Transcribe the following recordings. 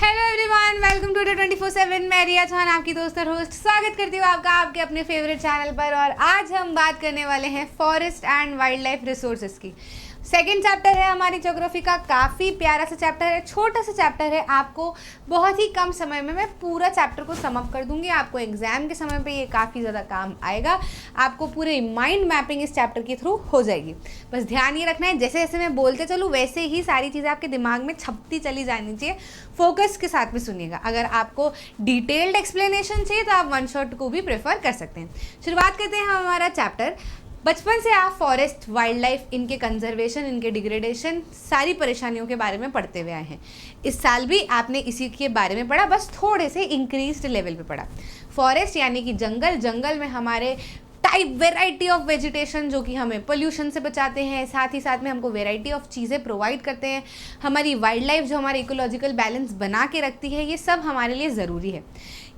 Hello everyone, welcome to 24/7। मैं रिया चौहान, आपकी दोस्त और होस्ट, स्वागत करती हूँ आपका आपके अपने फेवरेट चैनल पर। और आज हम बात करने वाले हैं forest and wild life resources की। सेकेंड चैप्टर है हमारी ज्योग्राफी का, काफ़ी प्यारा सा चैप्टर है, छोटा सा चैप्टर है। आपको बहुत ही कम समय में मैं पूरा चैप्टर को सम अप कर दूंगी। आपको एग्जाम के समय पे ये काफ़ी ज़्यादा काम आएगा। आपको पूरे माइंड मैपिंग इस चैप्टर के थ्रू हो जाएगी। बस ध्यान ये रखना है, जैसे जैसे मैं बोलते चलूँ वैसे ही सारी चीज़ें आपके दिमाग में छपती चली जानी चाहिए। फोकस के साथ में सुनिएगा। अगर आपको डिटेल्ड एक्सप्लेनेशन चाहिए तो आप वन शॉट को भी प्रेफर कर सकते हैं। शुरुआत करते हैं हमारा चैप्टर। बचपन से आप फॉरेस्ट, वाइल्ड लाइफ, इनके कंजर्वेशन, इनके डिग्रेडेशन, सारी परेशानियों के बारे में पढ़ते हुए आए हैं। इस साल भी आपने इसी के बारे में पढ़ा, बस थोड़े से इंक्रीज्ड लेवल पे पढ़ा। फॉरेस्ट यानी कि जंगल, जंगल में हमारे टाइप वेराइटी ऑफ वेजिटेशन जो कि हमें पोल्यूशन से बचाते हैं, साथ ही साथ में हमको वेराइटी ऑफ चीज़ें प्रोवाइड करते हैं। हमारी वाइल्ड लाइफ जो हमारे इकोलॉजिकल बैलेंस बना के रखती है, ये सब हमारे लिए ज़रूरी है।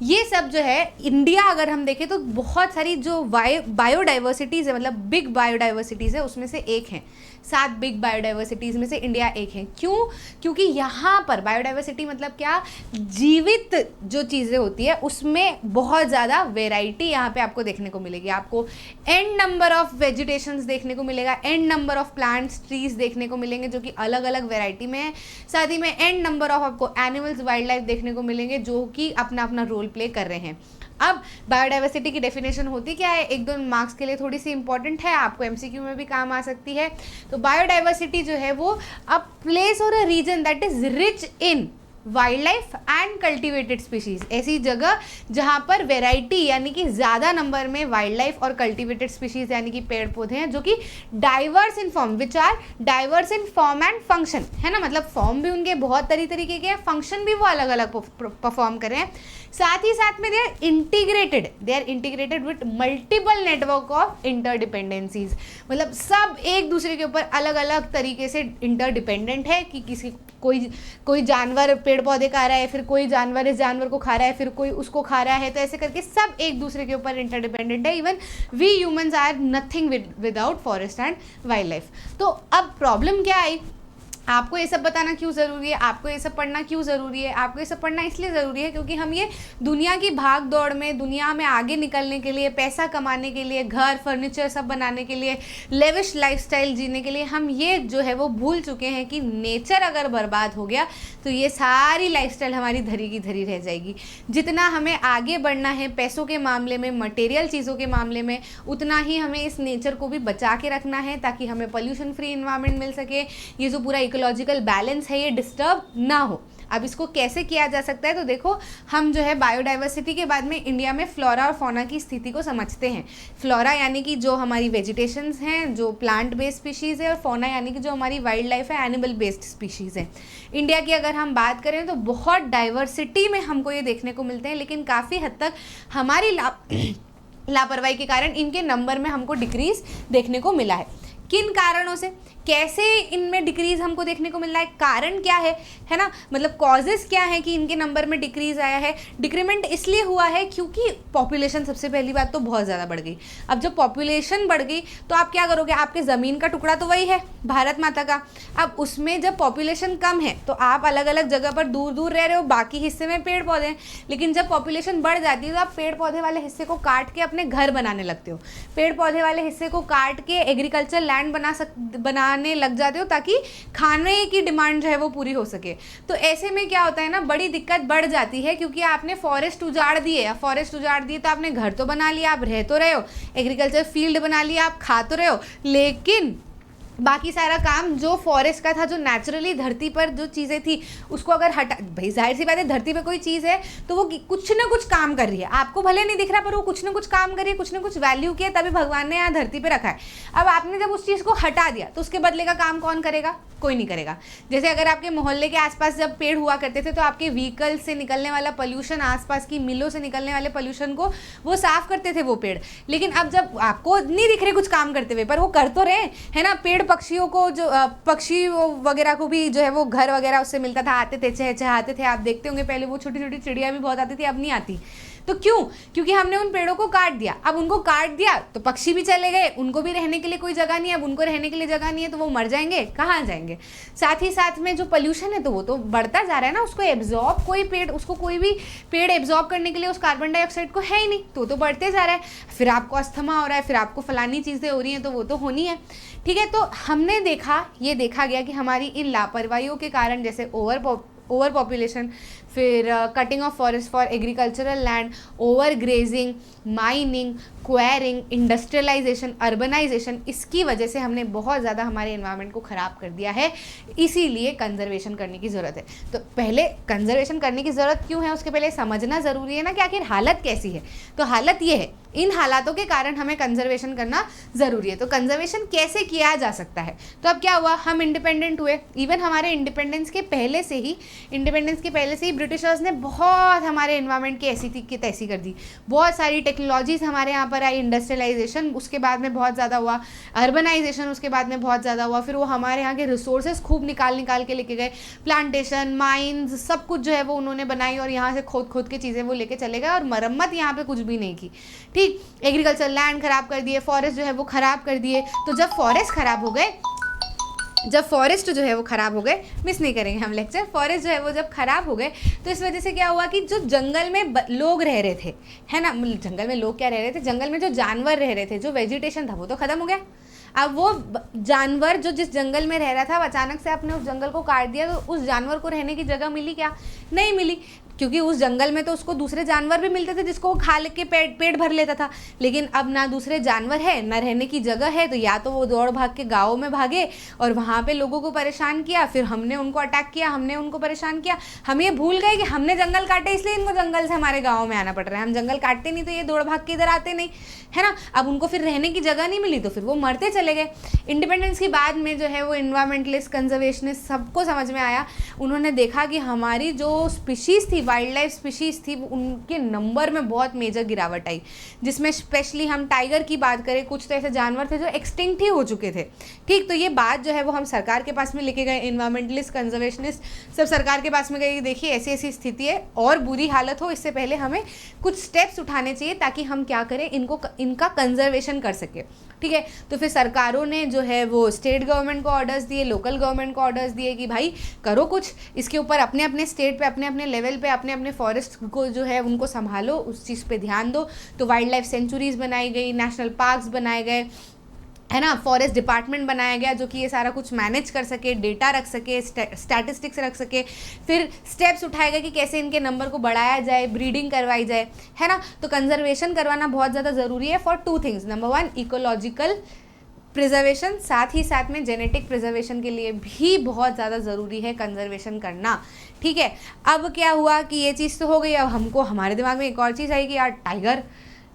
ये सब जो है इंडिया अगर हम देखें तो बहुत सारी जो बायोडाइवर्सिटीज़ है, मतलब बिग बायोडाइवर्सिटीज़ है, उसमें से एक है। 7 बिग बायोडाइवर्सिटीज़ में से इंडिया एक है। क्यों? क्योंकि यहाँ पर बायोडाइवर्सिटी मतलब क्या, जीवित जो चीज़ें होती है उसमें बहुत ज़्यादा वेराइटी यहाँ पे आपको देखने को मिलेगी। आपको एन नंबर ऑफ वेजिटेशंस देखने को मिलेगा, an number of plants, trees देखने को मिलेंगे जो कि अलग अलग वेराइटी में है। साथ ही में एन नंबर ऑफ आपको एनिमल्स, वाइल्ड लाइफ देखने को मिलेंगे जो कि अपना अपना रोल प्ले कर रहे हैं। अब बायोडाइवर्सिटी की डेफिनेशन होती क्या है, 1-2 मार्क्स के लिए थोड़ी सी इंपॉर्टेंट है, आपको एमसीक्यू में भी काम आ सकती है। तो बायोडाइवर्सिटी जो है वो a place or a region that is rich in wildlife and cultivated species. ऐसी जगह जहाँ पर वेराइटी यानी कि ज़्यादा नंबर में वाइल्ड लाइफ और कल्टिवेटेड स्पीशीज यानी कि पेड़ पौधे हैं जो कि diverse in form, which are diverse in form and function, है ना। मतलब फॉर्म भी उनके बहुत तरीके के हैं, फंक्शन भी वो अलग अलग परफॉर्म कर रहे हैं। साथ ही साथ में they are integrated with multiple network of interdependencies. मतलब सब एक दूसरे के ऊपर अलग अलग तरीके से इंटरडिपेंडेंट है कि किसी कोई जानवर पेड़ पौधे खा रहा है, फिर कोई जानवर इस जानवर को खा रहा है, फिर कोई उसको खा रहा है। तो ऐसे करके सब एक दूसरे के ऊपर इंटरडिपेंडेंट है। Even we humans are nothing without forest and wild life. तो अब प्रॉब्लम क्या आई, आपको ये सब बताना क्यों ज़रूरी है, आपको ये सब पढ़ना क्यों ज़रूरी है? आपको ये सब पढ़ना इसलिए ज़रूरी है क्योंकि हम ये दुनिया की भाग दौड़ में, दुनिया में आगे निकलने के लिए, पैसा कमाने के लिए, घर फर्नीचर सब बनाने के लिए, लेविश लाइफस्टाइल जीने के लिए हम ये जो है वो भूल चुके हैं कि नेचर अगर बर्बाद हो गया तो ये सारी लाइफस्टाइल हमारी धरी की धरी रह जाएगी। जितना हमें आगे बढ़ना है पैसों के मामले में, मटेरियल चीज़ों के मामले में, उतना ही हमें इस नेचर को भी बचा के रखना है ताकि हमें पोल्यूशन फ्री इन्वायरमेंट मिल सके, ये जो पूरा इकोलॉजिकल बैलेंस है ये डिस्टर्ब ना हो। अब इसको कैसे किया जा सकता है, तो देखो हम जो है बायोडाइवर्सिटी के बाद में इंडिया में फ्लोरा और फौना की स्थिति को समझते हैं। फ्लोरा यानी कि जो हमारी वेजिटेशंस हैं, जो प्लांट बेस्ड स्पीशीज़ है, और फौना यानी कि जो हमारी वाइल्ड लाइफ है, एनिमल बेस्ड स्पीशीज़ है। इंडिया की अगर हम बात करें तो बहुत डाइवर्सिटी में हमको ये देखने को मिलते हैं, लेकिन काफ़ी हद तक हमारी लापरवाही के कारण इनके नंबर में हमको डिक्रीज देखने को मिला है। किन कारणों से, कैसे इनमें डिक्रीज हमको देखने को मिल रहा है, कारण क्या है ना, मतलब कॉजेस क्या है कि इनके नंबर में डिक्रीज आया है। डिक्रीमेंट इसलिए हुआ है क्योंकि पॉपुलेशन, सबसे पहली बात तो बहुत ज़्यादा बढ़ गई। अब जब पॉपुलेशन बढ़ गई तो आप क्या करोगे, आपके ज़मीन का टुकड़ा तो वही है भारत माता का। अब उसमें जब पॉपुलेशन कम है तो आप अलग अलग जगह पर दूर दूर रह रहे हो, बाकी हिस्से में पेड़ पौधे हैं। लेकिन जब पॉपुलेशन बढ़ जाती है तो आप पेड़ पौधे वाले हिस्से को काट के अपने घर बनाने लगते हो, पेड़ पौधे वाले हिस्से को काट के एग्रीकल्चर लैंड बनाने लग जाते हो ताकि खाने की डिमांड जो है वो पूरी हो सके। तो ऐसे में क्या होता है ना, बड़ी दिक्कत बढ़ जाती है क्योंकि आपने फॉरेस्ट उजाड़ दिए। फॉरेस्ट उजाड़ दिए तो आपने घर तो बना लिया, आप रह तो रहे हो, एग्रीकल्चर फील्ड बना लिया, आप खा तो रहे हो, लेकिन बाकी सारा काम जो फॉरेस्ट का था, जो नेचुरली धरती पर जो चीज़ें थी उसको अगर हटा, भाई जाहिर सी बात है धरती पे कोई चीज़ है तो वो कुछ ना कुछ काम कर रही है, आपको भले नहीं दिख रहा पर वो कुछ ना कुछ काम कर रही है, कुछ ना कुछ वैल्यू की है, तभी भगवान ने यहाँ धरती पे रखा है। अब आपने जब उस चीज़ को हटा दिया तो उसके बदले का काम कौन करेगा, कोई नहीं करेगा। जैसे अगर आपके मोहल्ले के आसपास जब पेड़ हुआ करते थे तो आपके व्हीकल से निकलने वाला पोल्यूशन, आसपास की मिलों से निकलने वाले पोल्यूशन को वो साफ करते थे वो पेड़। लेकिन अब जब आपको नहीं दिख रहे कुछ काम करते हुए, पर वो कर तो रहे है ना। पेड़ पक्षियों को, जो पक्षी वगैरह को भी जो है वो घर वगैरह उससे मिलता था, आते थे, चहचहाते थे। आप देखते होंगे पहले वो छोटी छोटी चिड़िया भी बहुत आती थी, अब नहीं आती। तो क्यों? क्योंकि हमने उन पेड़ों को काट दिया। अब उनको काट दिया तो पक्षी भी चले गए, उनको भी रहने के लिए कोई जगह नहीं है। अब उनको रहने के लिए जगह नहीं है तो वो मर जाएंगे, कहाँ जाएंगे? साथ ही साथ में जो पोल्यूशन है तो वो तो बढ़ता जा रहा है ना, उसको एब्जॉर्ब कोई भी पेड़ एब्जॉर्ब करने के लिए उस कार्बन डाइऑक्साइड को है ही नहीं, तो बढ़ते जा रहा है। फिर आपको अस्थमा हो रहा है, फिर आपको फलानी चीज़ें हो रही हैं, तो वो तो होनी है। ठीक है, तो हमने देखा गया कि हमारी इन लापरवाहियों के कारण, जैसे ओवर पॉपुलेशन, फिर cutting of forest for agricultural land, over grazing, mining, quarrying, industrialisation, urbanisation, इसकी वजह से हमने बहुत ज़्यादा हमारे एनवायरनमेंट को ख़राब कर दिया है। इसीलिए कंजर्वेशन करने की ज़रूरत है। तो पहले कंजर्वेशन करने की ज़रूरत क्यों है, उसके पहले समझना ज़रूरी है ना कि आखिर हालत कैसी है। तो हालत ये है, इन हालातों के कारण हमें कंजर्वेशन करना ज़रूरी है। तो कंजर्वेशन कैसे किया जा सकता है? तो अब क्या हुआ, हम इंडिपेंडेंट हुए। इवन हमारे इंडिपेंडेंस के पहले से ही ब्रिटिशर्स ने बहुत हमारे एनवायरनमेंट की ऐसी थी कि तैसी कर दी। बहुत सारी टेक्नोलॉजीज़ हमारे यहाँ पर आई, इंडस्ट्रियलाइजेशन उसके बाद में बहुत ज़्यादा हुआ, अर्बनाइजेशन उसके बाद में बहुत ज़्यादा हुआ। फिर वो हमारे यहाँ के रिसोर्सेज खूब निकाल के लेके गए, प्लांटेशन, माइंस, सब कुछ जो है वो उन्होंने बनाई और यहाँ से खोद के चीज़ें वो लेके चले गए और मरम्मत यहाँ पे कुछ भी नहीं की। ठीक, एग्रीकल्चर लैंड खराब कर दिए, फॉरेस्ट जो है वो खराब कर दिए। तो जब फॉरेस्ट जो है वो ख़राब हो गए, मिस नहीं करेंगे हम लेक्चर, फॉरेस्ट जो है वो जब ख़राब हो गए तो इस वजह से क्या हुआ कि जो जंगल में लोग रह रहे थे, है ना, जंगल में लोग क्या रह रहे थे, जंगल में जो जानवर रह रहे थे, जो वेजिटेशन था वो तो ख़त्म हो गया। अब वो जानवर जो जिस जंगल में रह रहा था, अचानक से आपने उस जंगल को काट दिया, तो उस जानवर को रहने की जगह मिली क्या? नहीं मिली, क्योंकि उस जंगल में तो उसको दूसरे जानवर भी मिलते थे जिसको वो खा के पेट भर लेता था। लेकिन अब ना दूसरे जानवर है, ना रहने की जगह है, तो या तो वो दौड़ भाग के गाँव में भागे और वहाँ पे लोगों को परेशान किया, फिर हमने उनको अटैक किया, हमने उनको परेशान किया। हम ये भूल गए कि हमने जंगल काटे, इसलिए इनको जंगल से हमारे गाँव में आना पड़ रहा है। हम जंगल काटते नहीं तो ये दौड़ भाग के इधर आते नहीं, है ना। अब उनको फिर रहने की जगह नहीं मिली तो फिर वो मरते चले गए। इंडिपेंडेंस के बाद में जो है वो इन्वायरमेंटलिस्ट, कंजर्वेशनिस्ट, सबको समझ में आया। उन्होंने देखा कि हमारी जो स्पीशीज़ थी, वाइल्ड लाइफ स्पीशीज़ थी, उनके नंबर में बहुत मेजर गिरावट आई, जिसमें स्पेशली हम टाइगर की बात करें, कुछ तो ऐसे जानवर थे जो एक्सटिंक्ट ही हो चुके थे। ठीक, तो ये बात जो है वो हम सरकार के पास में लेके गए, इन्वायरमेंटलिस्ट, कंजर्वेशनिस्ट सब सरकार के पास में गए, देखिए ऐसी ऐसी स्थिति है और बुरी हालत हो, इससे पहले हमें कुछ स्टेप्स उठाने चाहिए ताकि हम क्या करें, इनका कंजर्वेशन कर सकें। ठीक है, तो फिर सरकारों ने जो है वो स्टेट गवर्नमेंट को ऑर्डर्स दिए, लोकल गवर्नमेंट को ऑर्डर्स दिए कि भाई करो कुछ इसके ऊपर, अपने अपने स्टेट पे, अपने अपने लेवल पे, अपने अपने फॉरेस्ट को जो है उनको संभालो, उस चीज़ पे ध्यान दो। तो वाइल्ड लाइफ सेंचुरीज़ बनाई गई, नेशनल पार्क्स बनाए गए, है ना, फॉरेस्ट डिपार्टमेंट बनाया गया जो कि ये सारा कुछ मैनेज कर सके, डेटा रख सके, स्टैटिस्टिक्स रख सके। फिर स्टेप्स उठाए गए कि कैसे इनके नंबर को बढ़ाया जाए, ब्रीडिंग करवाई जाए, है ना। तो कंजर्वेशन करवाना बहुत ज़्यादा ज़रूरी है for 2 things. Number 1 ecological preservation, साथ ही साथ में जेनेटिक प्रिजर्वेशन के लिए भी बहुत ज़्यादा ज़रूरी है कंजर्वेशन करना। ठीक है, अब क्या हुआ कि ये चीज़ तो हो गई, अब हमको हमारे दिमाग में एक और चीज़ आई कि यार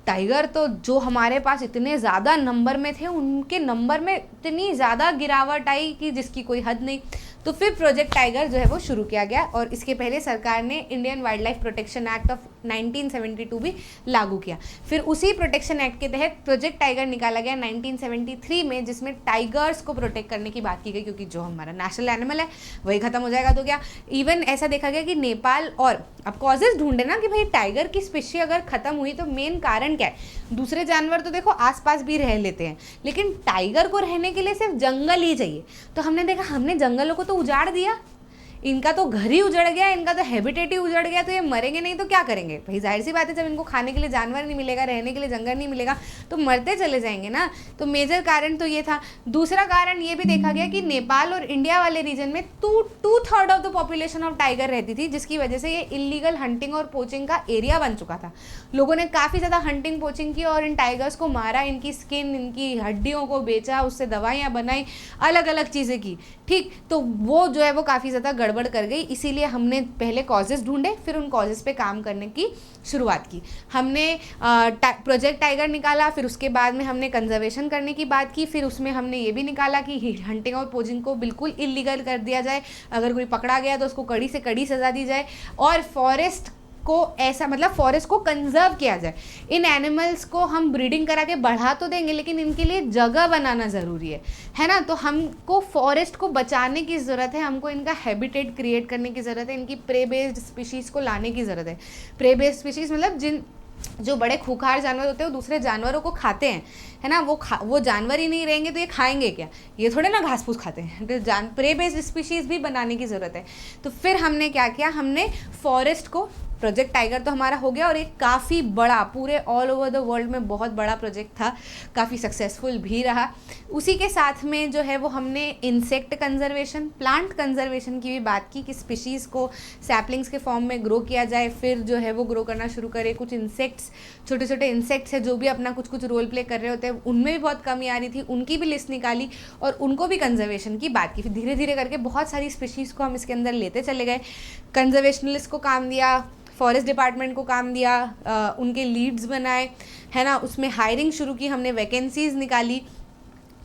टाइगर तो जो हमारे पास इतने ज़्यादा नंबर में थे, उनके नंबर में इतनी ज़्यादा गिरावट आई कि जिसकी कोई हद नहीं। तो फिर प्रोजेक्ट टाइगर जो है वो शुरू किया गया और इसके पहले सरकार ने Indian wild life protection act of 1972 भी लागू किया। फिर उसी प्रोटेक्शन एक्ट के तहत प्रोजेक्ट टाइगर निकाला गया 1973 में, जिसमें टाइगर्स को प्रोटेक्ट करने की बात की गई, क्योंकि जो हमारा नेशनल एनिमल है वही खत्म हो जाएगा तो क्या। इवन ऐसा देखा गया कि नेपाल, और अब कॉजेज ढूंढे ना कि भाई टाइगर की स्पीशी अगर खत्म हुई तो मेन कारण क्या है। दूसरे जानवर तो देखो आसपास भी रह लेते हैं, लेकिन टाइगर को रहने के लिए सिर्फ जंगल ही चाहिए। तो हमने देखा, हमने जंगलों को तो उजाड़ दिया, इनका तो घर ही उजड़ गया, इनका तो हैबिटेट ही उजड़ गया, तो ये मरेंगे नहीं तो क्या करेंगे भाई। जाहिर सी बात है, जब इनको खाने के लिए जानवर नहीं मिलेगा, रहने के लिए जंगल नहीं मिलेगा, तो मरते चले जाएंगे ना। तो मेजर कारण तो ये था। दूसरा कारण ये भी देखा गया कि नेपाल और इंडिया वाले रीजन में 2/3 of the population of tiger रहती थी, जिसकी वजह से ये इलीगल हंटिंग और पोचिंग का एरिया बन चुका था। लोगों ने काफ़ी ज़्यादा हंटिंग पोचिंग की और इन टाइगर्स को मारा, इनकी स्किन, इनकी हड्डियों को बेचा, उससे दवाइयाँ बनाई, अलग अलग चीज़ें की। ठीक, तो वो जो है वो काफ़ी ज़्यादा गड़बड़ कर गई। इसीलिए हमने पहले कॉजेज़ ढूंढे, फिर उन कॉजेज़ पे काम करने की शुरुआत की। हमने प्रोजेक्ट टाइगर निकाला, फिर उसके बाद में हमने कंजर्वेशन करने की बात की, फिर उसमें हमने ये भी निकाला कि हंटिंग और पोचिंग को बिल्कुल इलीगल कर दिया जाए, अगर कोई पकड़ा गया तो उसको कड़ी से कड़ी सज़ा दी जाए, और फॉरेस्ट को ऐसा, मतलब फॉरेस्ट को कंजर्व किया जाए। इन एनिमल्स को हम ब्रीडिंग करा के बढ़ा तो देंगे, लेकिन इनके लिए जगह बनाना ज़रूरी है ना। तो हमको फॉरेस्ट को बचाने की ज़रूरत है, हमको इनका हैबिटेट क्रिएट करने की ज़रूरत है, इनकी प्रे बेस्ड स्पीशीज़ को लाने की ज़रूरत है। प्रे बेस्ड स्पीशीज़ मतलब जो बड़े खूंखार जानवर होते हैं वो दूसरे जानवरों को खाते हैं, है ना। वो जानवर ही नहीं रहेंगे तो ये खाएंगे क्या, ये थोड़े ना घास फूस खाते हैं। तो प्रे बेस्ड स्पीशीज़ भी बनाने की ज़रूरत है। तो फिर हमने क्या किया, हमने फॉरेस्ट को, प्रोजेक्ट टाइगर तो हमारा हो गया, और एक काफ़ी बड़ा, पूरे ऑल ओवर द वर्ल्ड में बहुत बड़ा प्रोजेक्ट था, काफ़ी सक्सेसफुल भी रहा। उसी के साथ में जो है वो हमने इंसेक्ट कंजर्वेशन, प्लांट कंजर्वेशन की भी बात की कि स्पीशीज़ को सैपलिंग्स के फॉर्म में ग्रो किया जाए, फिर जो है वो ग्रो करना शुरू करे। कुछ इंसेक्ट्स, छोटे छोटे इंसेक्ट्स है जो भी अपना कुछ कुछ रोल प्ले कर रहे होते हैं, उनमें भी बहुत कमी आ रही थी, उनकी भी लिस्ट निकाली और उनको भी कंजर्वेशन की बात की। फिर धीरे धीरे करके बहुत सारी स्पीशीज़ को हम इसके अंदर लेते चले गए। कंजर्वेशनलिस्ट को काम दिया, फॉरेस्ट डिपार्टमेंट को काम दिया, उनके लीड्स बनाए, है ना। उसमें हायरिंग शुरू की हमने, वैकेंसीज निकाली,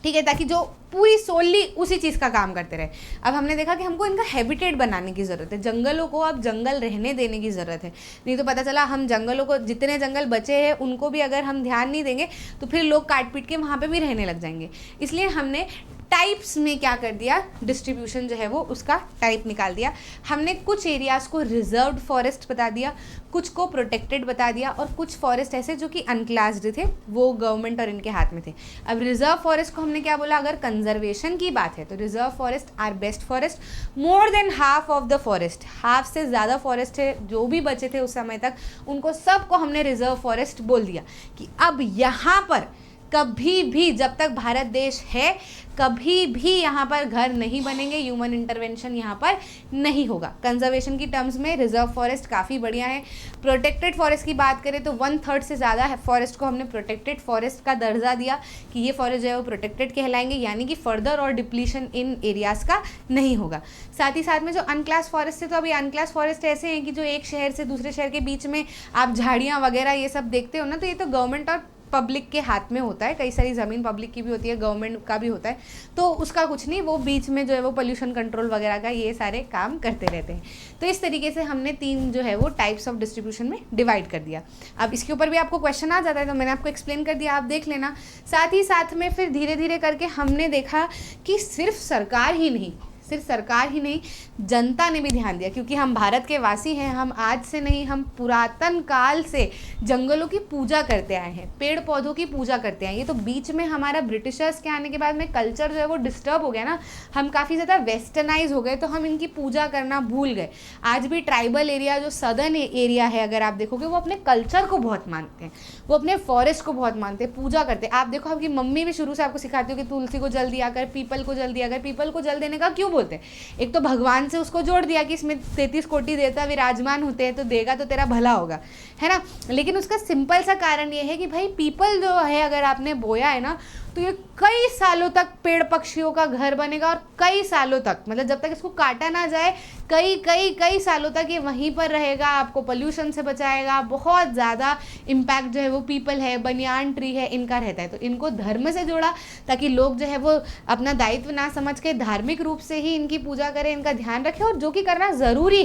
ठीक है, ताकि जो पूरी सोलली उसी चीज़ का काम करते रहे। अब हमने देखा कि हमको इनका हैबिटेट बनाने की ज़रूरत है, जंगलों को अब जंगल रहने देने की ज़रूरत है। नहीं तो पता चला हम जंगलों को, जितने जंगल बचे हैं उनको भी अगर हम ध्यान नहीं देंगे तो फिर लोग काट पीट के वहाँ पे भी रहने लग जाएंगे। इसलिए हमने टाइप्स में क्या कर दिया, डिस्ट्रीब्यूशन जो है वो उसका टाइप निकाल दिया। हमने कुछ एरियाज़ को रिजर्व्ड फॉरेस्ट बता दिया, कुछ को प्रोटेक्टेड बता दिया, और कुछ फॉरेस्ट ऐसे जो कि अनक्लास्ड थे, वो गवर्नमेंट और इनके हाथ में थे। अब रिजर्व फॉरेस्ट को हमने क्या बोला, अगर कंजर्वेशन की बात है तो reserve forest are best forest. More than half of the forest, half से ज़्यादा फॉरेस्ट है जो भी बचे थे उस समय तक, उनको सबको हमने रिजर्व फॉरेस्ट बोल दिया कि अब यहाँ पर कभी भी, जब तक भारत देश है, कभी भी यहाँ पर घर नहीं बनेंगे, ह्यूमन इंटरवेंशन यहाँ पर नहीं होगा। कंजर्वेशन की टर्म्स में रिजर्व फॉरेस्ट काफ़ी बढ़िया है। प्रोटेक्टेड फॉरेस्ट की बात करें तो 1/3 से ज़्यादा फॉरेस्ट को हमने प्रोटेक्टेड फॉरेस्ट का दर्जा दिया कि ये फॉरेस्ट जो है वो प्रोटेक्टेड कहलाएंगे, यानी कि फर्दर और डिप्लीशन इन एरियाज़ का नहीं होगा। साथ ही साथ में जो अनक्लास फॉरेस्ट है, तो अभी अनक्लास फॉरेस्ट ऐसे हैं कि जो एक शहर से दूसरे शहर के बीच में आप झाड़ियाँ वगैरह ये सब देखते हो ना, तो ये तो गवर्नमेंट और पब्लिक के हाथ में होता है। कई सारी ज़मीन पब्लिक की भी होती है, गवर्नमेंट का भी होता है, तो उसका कुछ नहीं, वो बीच में जो है वो पोल्यूशन कंट्रोल वगैरह का ये सारे काम करते रहते हैं। तो इस तरीके से हमने 3 जो है वो टाइप्स ऑफ डिस्ट्रीब्यूशन में डिवाइड कर दिया। अब इसके ऊपर भी आपको क्वेश्चन आ जाता है तो मैंने आपको एक्सप्लेन कर दिया, आप देख लेना। साथ ही साथ में फिर धीरे धीरे करके हमने देखा कि सिर्फ सरकार ही नहीं, जनता ने भी ध्यान दिया, क्योंकि हम भारत के वासी हैं। हम आज से नहीं, हम पुरातन काल से जंगलों की पूजा करते आए हैं, पेड़ पौधों की पूजा करते आए हैं। ये तो बीच में हमारा ब्रिटिशर्स के आने के बाद में कल्चर जो है वो डिस्टर्ब हो गया ना, हम काफ़ी ज़्यादा वेस्टर्नाइज हो गए, तो हम इनकी पूजा करना भूल गए। आज भी ट्राइबल एरिया, जो सदर्न एरिया है, अगर आप देखोगे, वो अपने कल्चर को बहुत मानते हैं, वो अपने फॉरेस्ट को बहुत मानते हैं, पूजा करते हैं। आप देखो, आपकी मम्मी भी शुरू से आपको सिखाती हो कि तुलसी को जल दिया कर, पीपल को जल दिया कर। पीपल को जल देने का क्यों बोलते हैं? एक तो भगवान से उसको जोड़ दिया कि इसमें 33 कोटि देवता विराजमान होते हैं, तो देगा तो तेरा भला होगा, है ना। लेकिन उसका सिंपल सा कारण ये है कि भाई पीपल जो है, अगर आपने बोया है ना, तो ये कई सालों तक पेड़ पक्षियों का घर बनेगा, और कई सालों तक, मतलब जब तक इसको काटा ना जाए, कई सालों तक ये वहीं पर रहेगा, आपको पोल्यूशन से बचाएगा। बहुत ज़्यादा इम्पैक्ट जो है वो पीपल है, बनियान ट्री है, इनका रहता है। तो इनको धर्म से जोड़ा ताकि लोग जो है वो अपना दायित्व ना समझ के धार्मिक रूप से ही इनकी पूजा करें, इनका ध्यान रखें, और जो कि करना ज़रूरी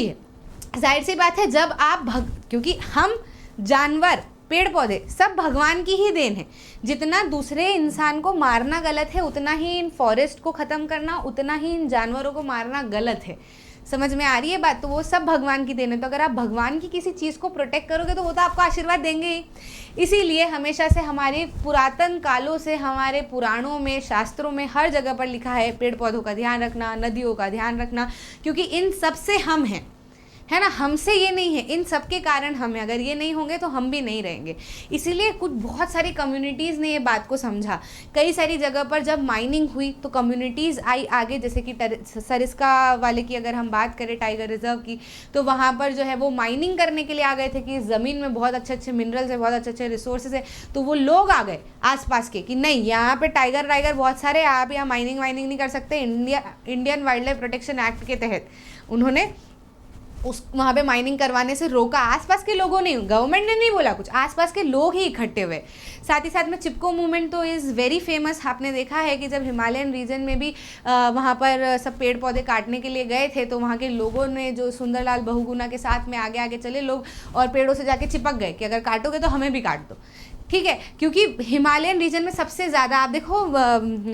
है। जाहिर सी बात है, जब आप क्योंकि हम, जानवर, पेड़ पौधे सब भगवान की ही देन है। जितना दूसरे इंसान को मारना गलत है, उतना ही इन फॉरेस्ट को ख़त्म करना, उतना ही इन जानवरों को मारना गलत है। समझ में आ रही है बात? तो वो सब भगवान की देन है। तो अगर आप भगवान की किसी चीज़ को प्रोटेक्ट करोगे तो वो तो आपको आशीर्वाद देंगे ही। इसीलिए हमेशा से हमारे पुरातन कालों से, हमारे पुराणों में, शास्त्रों में हर जगह पर लिखा है पेड़ पौधों का ध्यान रखना, नदियों का ध्यान रखना, क्योंकि इन सब से हम हैं, है ना। हमसे ये नहीं है, इन सब के कारण हम हैं। अगर ये नहीं होंगे तो हम भी नहीं रहेंगे। इसीलिए बहुत सारी कम्युनिटीज़ ने ये बात को समझा। कई सारी जगह पर जब माइनिंग हुई तो कम्युनिटीज़ आई आगे, जैसे कि सरिस्का वाले की अगर हम बात करें, टाइगर रिजर्व की, तो वहाँ पर जो है वो माइनिंग करने के लिए आ गए थे कि ज़मीन में बहुत अच्छे अच्छे मिनरल्स है, बहुत अच्छे अच्छे रिसोर्सेज है। तो वो लोग आ गए आसपास के कि नहीं, यहाँ पे टाइगर बहुत सारे, आप यहाँ माइनिंग नहीं कर सकते। Indian wild life protection act के तहत उन्होंने वहाँ पे माइनिंग करवाने से रोका। आसपास के लोगों ने, गवर्नमेंट ने नहीं बोला कुछ, आसपास के लोग ही इकट्ठे हुए। साथ ही साथ में चिपको मूवमेंट तो इज़ वेरी फेमस। आपने देखा है कि जब हिमालयन रीजन में भी वहाँ पर सब पेड़ पौधे काटने के लिए गए थे, तो वहाँ के लोगों ने, जो सुंदरलाल बहुगुणा के साथ में आगे आगे चले लोग, और पेड़ों से जाके चिपक गए कि अगर काटोगे तो हमें भी काट दो। ठीक है, क्योंकि हिमालयन रीजन में सबसे ज़्यादा आप देखो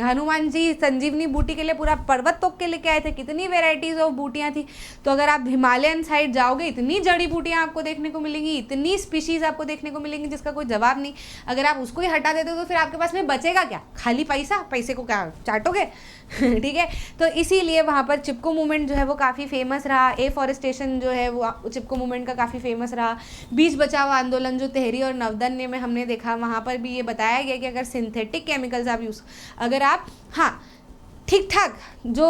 हनुमान जी संजीवनी बूटी के लिए पूरा पर्वत तोड़ के लेके आए थे, कितनी वेराइटीज़ ऑफ बूटियाँ थी। तो अगर आप हिमालयन साइड जाओगे इतनी जड़ी बूटियाँ आपको देखने को मिलेंगी, इतनी स्पीशीज़ आपको देखने को मिलेंगी जिसका कोई जवाब नहीं। अगर आप उसको ही हटा देते हो तो फिर आपके पास में बचेगा क्या? खाली पैसा, पैसे को क्या चाटोगे? ठीक है, तो इसीलिए वहाँ पर चिपको मूवमेंट जो है वो काफ़ी फेमस रहा, एफॉरेस्टेशन जो है वो चिपको मूवमेंट का काफ़ी फेमस रहा। बीच बचाओ आंदोलन जो तेहरी और नवदन्य में हमने देखा, वहाँ पर भी ये बताया गया कि अगर सिंथेटिक केमिकल्स आप अगर आप ठीक ठाक जो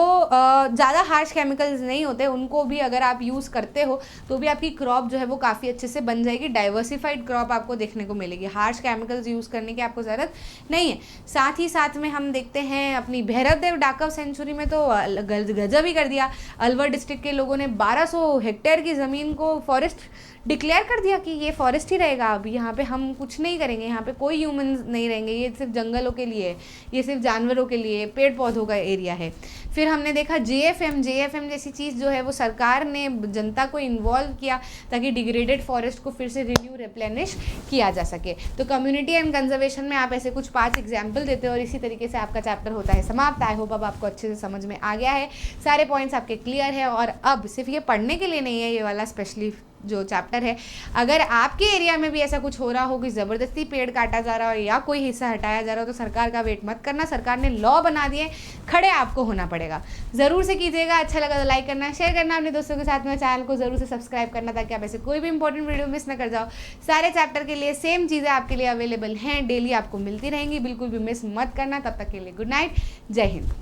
ज़्यादा हार्श केमिकल्स नहीं होते उनको भी अगर आप यूज़ करते हो तो भी आपकी क्रॉप जो है वो काफ़ी अच्छे से बन जाएगी, डाइवर्सिफाइड क्रॉप आपको देखने को मिलेगी। हार्श केमिकल्स यूज़ करने की आपको ज़रूरत नहीं है। साथ ही साथ में हम देखते हैं अपनी भैरव देव डाकव सेंचुरी में तो गजब ही कर दिया। अलवर डिस्ट्रिक्ट के लोगों ने 1200 हेक्टेयर की ज़मीन को फॉरेस्ट डिक्लेयर कर दिया कि ये फॉरेस्ट ही रहेगा, अब यहाँ पे हम कुछ नहीं करेंगे, यहाँ पे कोई ह्यूमंस नहीं रहेंगे, ये सिर्फ जंगलों के लिए है, ये सिर्फ जानवरों के लिए, पेड़ पौधों का एरिया है। फिर हमने देखा जेएफएम जैसी चीज़ जो है वो सरकार ने जनता को इन्वॉल्व किया ताकि डिग्रेडेड फॉरेस्ट को फिर से रिन्यू रिप्लेनिश किया जा सके। तो कम्युनिटी एंड कंजर्वेशन में आप ऐसे कुछ 5 एग्जाम्पल देते हो और इसी तरीके से आपका चैप्टर होता है समाप्त। आई होप अब आपको अच्छे से समझ में आ गया है, सारे पॉइंट्स आपके क्लियर है। और अब सिर्फ ये पढ़ने के लिए नहीं है ये वाला स्पेशली जो चैप्टर है, अगर आपके एरिया में भी ऐसा कुछ हो रहा हो कि ज़बरदस्ती पेड़ काटा जा रहा हो या कोई हिस्सा हटाया जा रहा हो तो सरकार का वेट मत करना, सरकार ने लॉ बना दिए, खड़े आपको होना पड़ेगा। ज़रूर से कीजिएगा, अच्छा लगा तो लाइक करना, शेयर करना अपने दोस्तों के साथ में, चैनल को ज़रूर से सब्सक्राइब करना ताकि आप ऐसे कोई भी इंपॉर्टेंट वीडियो मिस ना कर जाओ। सारे चैप्टर के लिए सेम चीज़ें आपके लिए अवेलेबल हैं, डेली आपको मिलती रहेंगी, बिल्कुल भी मिस मत करना। तब तक के लिए गुड नाइट, जय हिंद।